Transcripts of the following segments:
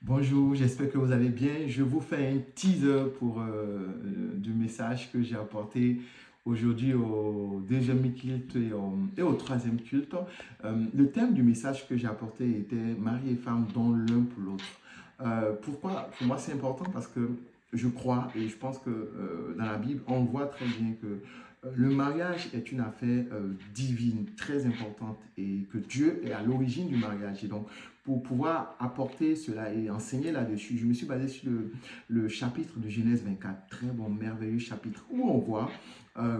Bonjour, j'espère que vous allez bien. Je vous fais un teaser du message que j'ai apporté aujourd'hui au deuxième culte et au troisième culte. Le thème du message que j'ai apporté était mari et femme dont l'un pour l'autre. Pourquoi? Pour moi, c'est important parce que je crois et je pense que dans la Bible, on voit très bien que le mariage est une affaire divine, très importante et que Dieu est à l'origine du mariage. Et donc, pour pouvoir apporter cela et enseigner là-dessus, je me suis basé sur le chapitre de Genèse 24, très bon, merveilleux chapitre, où on voit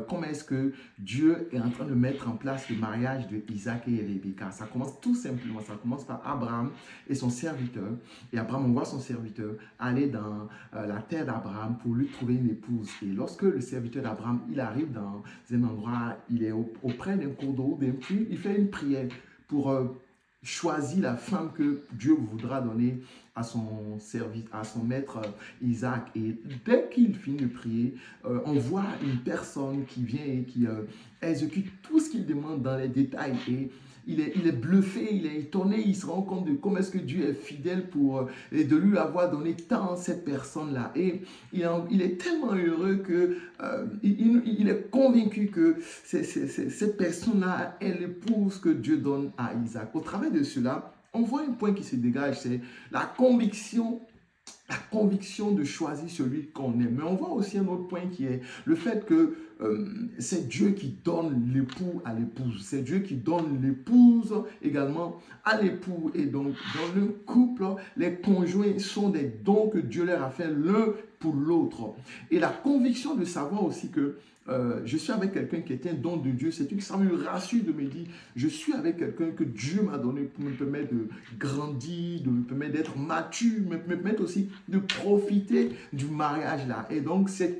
comment est-ce que Dieu est en train de mettre en place le mariage de Isaac et Rebecca. Ça commence tout simplement, ça commence par Abraham et son serviteur. Et Abraham, on voit son serviteur aller dans la terre d'Abraham pour lui trouver une épouse. Et lorsque le serviteur d'Abraham, il arrive dans un endroit, il est auprès d'un cours d'eau, d'un puits, il fait une prière pour choisit la femme que Dieu voudra donner à son service, à son maître Isaac. Et dès qu'il finit de prier, on voit une personne qui vient et qui exécute tout ce qu'il demande dans les détails. Et il est bluffé, il est étonné, il se rend compte de comment est-ce que Dieu est fidèle et de lui avoir donné tant cette personne-là. Et il est tellement heureux que il est convaincu que cette personne-là est l'épouse que Dieu donne à Isaac. Au travers de cela, on voit un point qui se dégage, c'est la conviction de choisir celui qu'on aime. Mais on voit aussi un autre point qui est le fait que c'est Dieu qui donne l'époux à l'épouse. C'est Dieu qui donne l'épouse également à l'époux. Et donc, dans le couple, les conjoints sont des dons que Dieu leur a fait l'un pour l'autre. Et la conviction de savoir aussi que je suis avec quelqu'un qui est un don de Dieu, ça me rassure de me dire, je suis avec quelqu'un que Dieu m'a donné pour me permettre de grandir, de me permettre d'être mature, me permettre aussi de profiter du mariage là. Et donc, c'est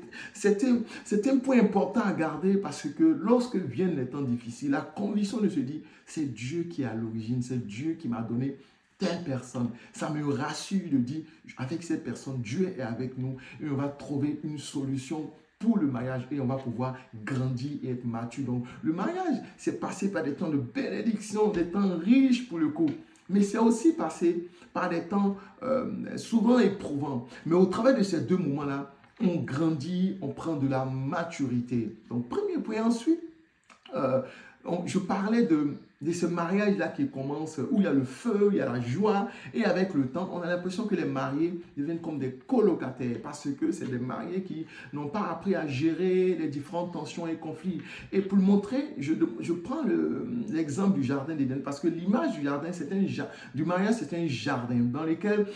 un point important à garder parce que lorsque viennent les temps difficiles, la conviction de se dire, c'est Dieu qui est à l'origine, c'est Dieu qui m'a donné telle personne. Ça me rassure de dire, avec cette personne, Dieu est avec nous et on va trouver une solution pour le mariage et on va pouvoir grandir et être mature. Donc, le mariage, c'est passé par des temps de bénédiction, des temps riches pour le couple. Mais c'est aussi passé par des temps souvent éprouvants. Mais au travers de ces deux moments-là, on grandit, on prend de la maturité. Donc, premier point. Ensuite, euh, je parlais de ce mariage-là qui commence, où il y a le feu, il y a la joie, et avec le temps, on a l'impression que les mariés deviennent comme des colocataires, parce que c'est des mariés qui n'ont pas appris à gérer les différentes tensions et conflits. Et pour le montrer, je prends l'exemple du jardin d'Éden, parce que l'image du jardin, du mariage, c'est un jardin dans lequel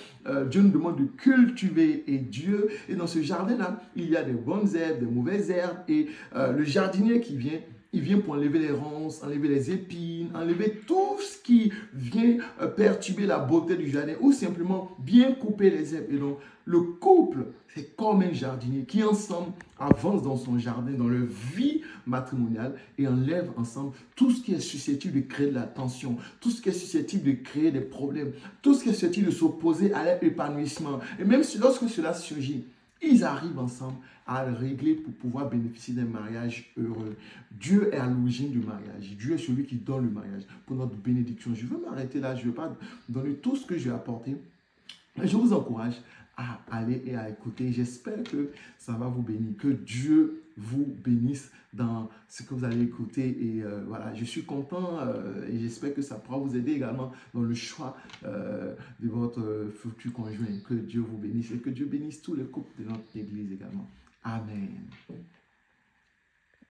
Dieu nous demande de cultiver et Dieu, et dans ce jardin-là, il y a des bonnes herbes, des mauvaises herbes, et le jardinier qui vient, il vient pour enlever les ronces, enlever les épines, enlever tout ce qui vient perturber la beauté du jardin ou simplement bien couper les herbes. Et donc, le couple, c'est comme un jardinier qui ensemble avance dans son jardin, dans leur vie matrimoniale et enlève ensemble tout ce qui est susceptible de créer de la tension, tout ce qui est susceptible de créer des problèmes, tout ce qui est susceptible de s'opposer à l'épanouissement. Et même si lorsque cela surgit, ils arrivent ensemble à le régler pour pouvoir bénéficier d'un mariage heureux. Dieu est à l'origine du mariage. Dieu est celui qui donne le mariage pour notre bénédiction. Je veux m'arrêter là. Je ne veux pas donner tout ce que j'ai apporté. Je vous encourage à aller et à écouter. J'espère que ça va vous bénir. Que Dieu vous bénisse dans ce que vous allez écouter. Et voilà, je suis content et j'espère que ça pourra vous aider également dans le choix de votre futur conjoint. Que Dieu vous bénisse et que Dieu bénisse tous les couples de notre église également.